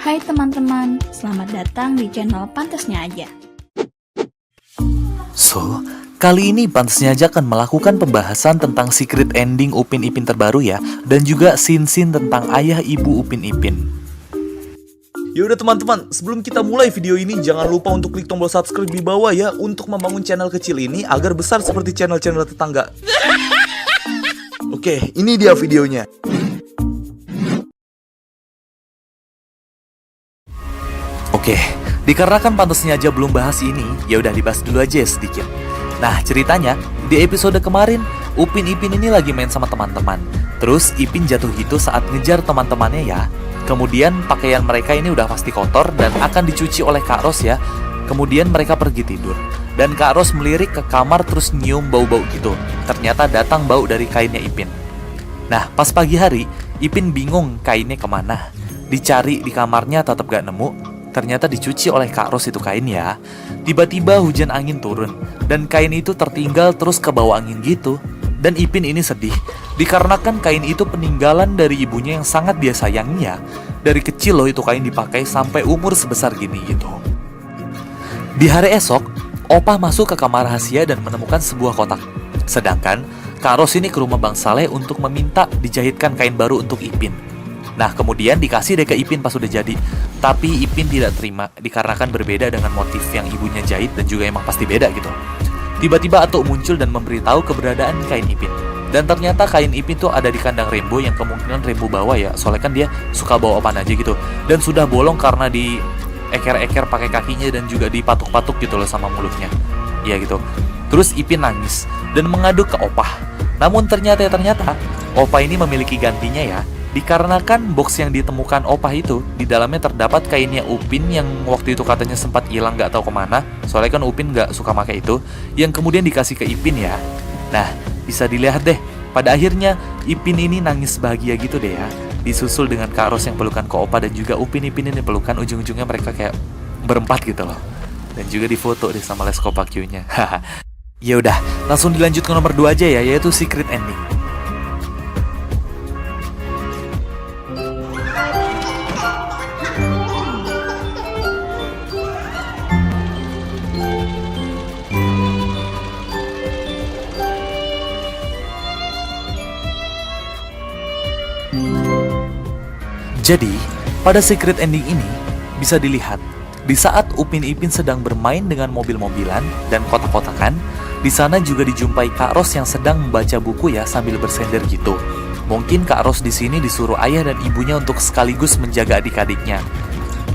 Hai teman-teman, selamat datang di channel Pantasnya Aja. So, kali ini Pantasnya Aja akan melakukan pembahasan tentang secret ending Upin Ipin terbaru ya, dan juga scene-scene tentang ayah ibu Upin Ipin. Yaudah teman-teman, sebelum kita mulai video ini, jangan lupa untuk klik tombol subscribe di bawah ya, untuk membangun channel kecil ini agar besar seperti channel-channel tetangga. Oke, ini dia videonya. Oke, dikarenakan Pantasnya Aja belum bahas ini, ya udah dibahas dulu aja ya sedikit. Nah, ceritanya di episode kemarin Upin Ipin ini lagi main sama teman-teman. Terus Ipin jatuh gitu saat ngejar teman-temannya ya. Kemudian pakaian mereka ini udah pasti kotor dan akan dicuci oleh Kak Ros ya. Kemudian mereka pergi tidur. Dan Kak Ros melirik ke kamar terus nyium bau-bau gitu. Ternyata datang bau dari kainnya Ipin. Nah, pas pagi hari, Ipin bingung kainnya kemana. Dicari di kamarnya tetap gak nemu. Ternyata dicuci oleh Kak Ros itu kain ya. Tiba-tiba hujan angin turun. Dan kain itu tertinggal terus ke bawah angin gitu. Dan Ipin ini sedih, dikarenakan kain itu peninggalan dari ibunya yang sangat dia sayangi ya. Dari kecil loh itu kain dipakai sampai umur sebesar gini gitu. Di hari esok, Opa masuk ke kamar rahasia dan menemukan sebuah kotak. Sedangkan Kak Ros ini ke rumah Bang Saleh untuk meminta dijahitkan kain baru untuk Ipin. Nah, kemudian dikasih deh ke Ipin pas udah jadi. Tapi Ipin tidak terima, dikarenakan berbeda dengan motif yang ibunya jahit dan juga emang pasti beda gitu. Tiba-tiba Atuk muncul dan memberitahu keberadaan kain Ipin. Dan ternyata kain Ipin tuh ada di kandang Rembo yang kemungkinan Rembo bawa ya. Soalnya kan dia suka bawa opan aja gitu. Dan sudah bolong karena di eker-eker pakai kakinya dan juga dipatuk-patuk gitu loh sama mulutnya. Iya gitu. Terus Ipin nangis dan mengadu ke Opah. Namun ternyata Opah ini memiliki gantinya ya. Dikarenakan box yang ditemukan Opah itu, di dalamnya terdapat kainnya Upin yang waktu itu katanya sempat hilang gak tahu kemana. Soalnya kan Upin gak suka pakai itu, yang kemudian dikasih ke Ipin ya. Nah, bisa dilihat deh, pada akhirnya Ipin ini nangis bahagia gitu deh ya. Disusul dengan Kak Ros yang pelukan ke Opah dan juga Upin Ipin ini pelukan, ujung-ujungnya mereka kayak berempat gitu loh. Dan juga difoto deh sama Lesko Pakyu-nya. Ya udah, langsung dilanjut ke nomor 2 aja ya, yaitu secret ending. Jadi, pada secret ending ini bisa dilihat di saat Upin Ipin sedang bermain dengan mobil-mobilan dan kotak-kotakan, di sana juga dijumpai Kak Ros yang sedang membaca buku ya sambil bersender gitu. Mungkin Kak Ros di sini disuruh ayah dan ibunya untuk sekaligus menjaga adik-adiknya.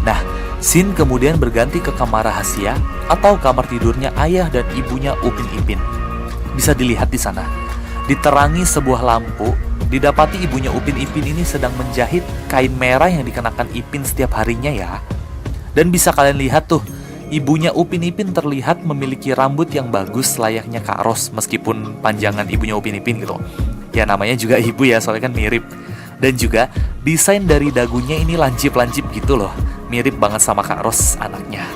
Nah, scene kemudian berganti ke kamar rahasia atau kamar tidurnya ayah dan ibunya Upin Ipin. Bisa dilihat di sana, diterangi sebuah lampu. Didapati ibunya Upin Ipin ini sedang menjahit kain merah yang dikenakan Ipin setiap harinya ya. Dan bisa kalian lihat tuh, ibunya Upin Ipin terlihat memiliki rambut yang bagus layaknya Kak Ros, meskipun panjangan ibunya Upin Ipin gitu. Ya namanya juga ibu ya, soalnya kan mirip. Dan juga desain dari dagunya ini lancip-lancip gitu loh, mirip banget sama Kak Ros anaknya.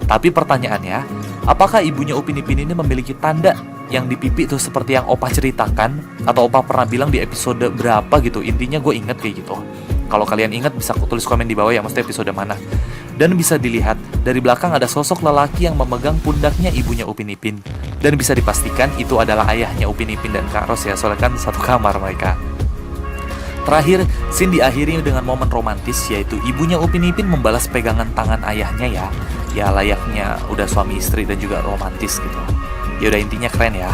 Tapi pertanyaannya, apakah ibunya Upin Ipin ini memiliki tanda yang di pipi tuh seperti yang Opah ceritakan, atau Opah pernah bilang di episode berapa gitu. Intinya gue inget kayak gitu. Kalau kalian inget bisa tulis komen di bawah ya, maksudnya episode mana. Dan bisa dilihat dari belakang ada sosok lelaki yang memegang pundaknya ibunya Upin Ipin. Dan bisa dipastikan itu adalah ayahnya Upin Ipin dan Kak Ros ya, soalnya kan satu kamar mereka. Terakhir, scene diakhiri dengan momen romantis, yaitu ibunya Upin Ipin membalas pegangan tangan ayahnya ya. Ya layaknya udah suami istri dan juga romantis gitu. Ya udah, intinya keren ya.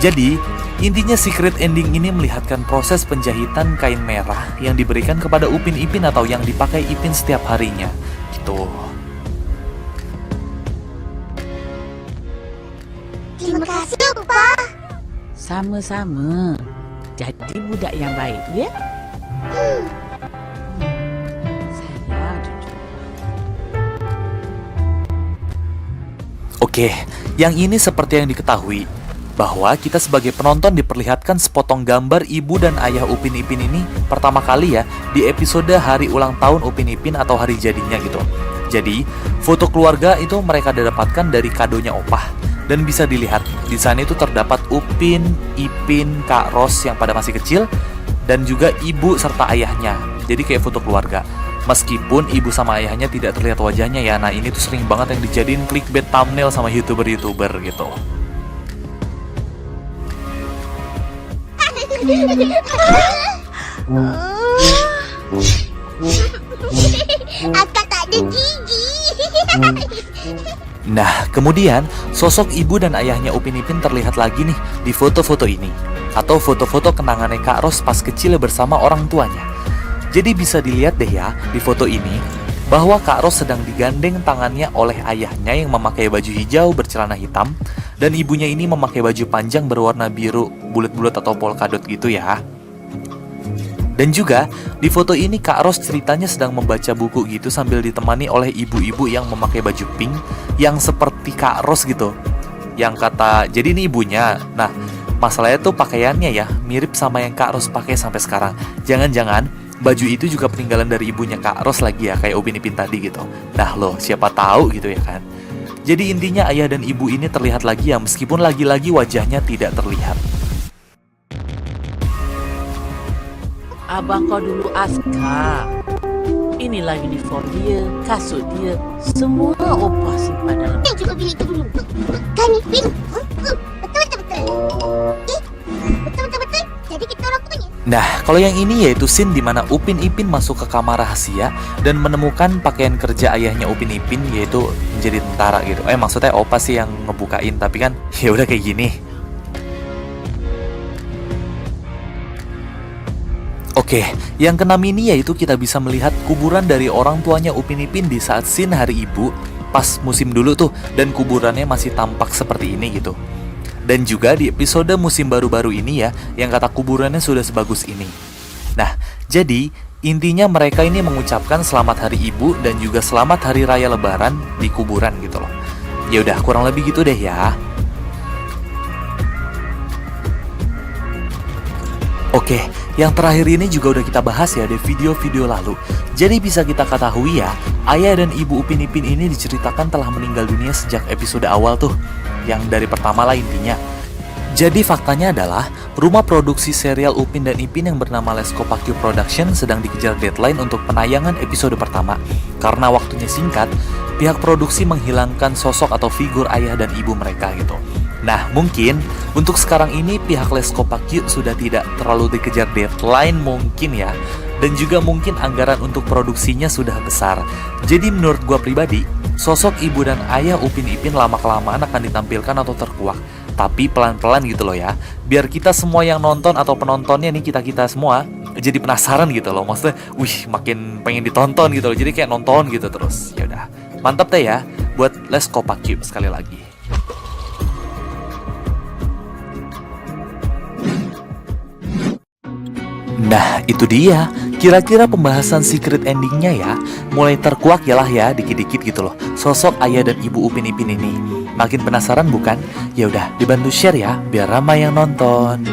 Jadi, intinya secret ending ini melihatkan proses penjahitan kain merah yang diberikan kepada Upin Ipin atau yang dipakai Ipin setiap harinya. Gitu. Terima kasih, Opa. Sama-sama. Jadi budak yang baik, ya? Sayang, cucu. Oke, yang ini seperti yang diketahui, bahwa kita sebagai penonton diperlihatkan sepotong gambar ibu dan ayah Upin Ipin ini pertama kali ya di episode hari ulang tahun Upin Ipin atau hari jadinya gitu. Jadi, foto keluarga itu mereka dapatkan dari kadonya Opah. Dan bisa dilihat, di sana itu terdapat Upin, Ipin, Kak Ros yang pada masih kecil, dan juga ibu serta ayahnya. Jadi kayak foto keluarga. Meskipun ibu sama ayahnya tidak terlihat wajahnya ya. Nah ini tuh sering banget yang dijadiin clickbait thumbnail sama youtuber-youtuber gitu. Akak tak ada gigi. Nah, kemudian sosok ibu dan ayahnya Upin Ipin terlihat lagi nih di foto-foto ini, atau foto-foto kenangannya Kak Ros pas kecil bersama orang tuanya. Jadi bisa dilihat deh ya di foto ini bahwa Kak Ros sedang digandeng tangannya oleh ayahnya yang memakai baju hijau bercelana hitam, dan ibunya ini memakai baju panjang berwarna biru bulat-bulat atau polkadot gitu ya. Dan juga di foto ini Kak Ros ceritanya sedang membaca buku gitu sambil ditemani oleh ibu-ibu yang memakai baju pink yang seperti Kak Ros gitu. Yang kata, jadi ini ibunya. Nah, masalahnya tuh pakaiannya ya mirip sama yang Kak Ros pakai sampai sekarang. Jangan-jangan baju itu juga peninggalan dari ibunya Kak Ros lagi ya, kayak Upin Ipin tadi gitu. Nah loh, siapa tahu gitu ya kan. Jadi intinya ayah dan ibu ini terlihat lagi ya, meskipun lagi-lagi wajahnya tidak terlihat. Abang kau dulu Aska. Inilah uniform dia, kasut dia, semua opah simpan dalam. Yang juga bilik itu dulu. Kan Ipin? Betul. Betul. Jadi kita orang tuanya. Nah, kalau yang ini yaitu scene di mana Upin Ipin masuk ke kamar rahasia dan menemukan pakaian kerja ayahnya Upin Ipin, yaitu menjadi tentara gitu. Maksudnya opa sih yang ngebukain, tapi kan ya udah kayak gini. Oke, yang keenam ini yaitu kita bisa melihat kuburan dari orang tuanya Upin Ipin di saat scene hari ibu pas musim dulu tuh, dan kuburannya masih tampak seperti ini gitu. Dan juga di episode musim baru-baru ini ya, yang kata kuburannya sudah sebagus ini. Nah, jadi intinya mereka ini mengucapkan selamat hari ibu dan juga selamat hari raya lebaran di kuburan gitu loh. Ya udah, kurang lebih gitu deh ya. Oke, yang terakhir ini juga udah kita bahas ya di video-video lalu. Jadi bisa kita ketahui ya, ayah dan ibu Upin Ipin ini diceritakan telah meninggal dunia sejak episode awal tuh, yang dari pertama lah intinya. Jadi faktanya adalah, rumah produksi serial Upin dan Ipin yang bernama Lesko Pakyu Production sedang dikejar deadline untuk penayangan episode pertama. Karena waktunya singkat, pihak produksi menghilangkan sosok atau figur ayah dan ibu mereka gitu. Nah, mungkin untuk sekarang ini pihak Lesko Pakyu sudah tidak terlalu dikejar deadline mungkin ya. Dan juga mungkin anggaran untuk produksinya sudah besar. Jadi menurut gua pribadi, sosok ibu dan ayah Upin Ipin lama-kelamaan akan ditampilkan atau terkuak. Tapi pelan-pelan gitu loh ya. Biar kita semua yang nonton atau penontonnya nih, kita-kita semua jadi penasaran gitu loh. Maksudnya, makin pengen ditonton gitu loh. Jadi kayak nonton gitu terus. Ya udah, mantap deh ya buat Lesko Pakyu sekali lagi. Nah, itu dia. Kira-kira pembahasan secret endingnya ya, mulai terkuak ya lah ya, dikit-dikit gitu loh. Sosok ayah dan ibu Upin Ipin ini. Makin penasaran bukan? Ya udah, dibantu share ya, biar ramai yang nonton.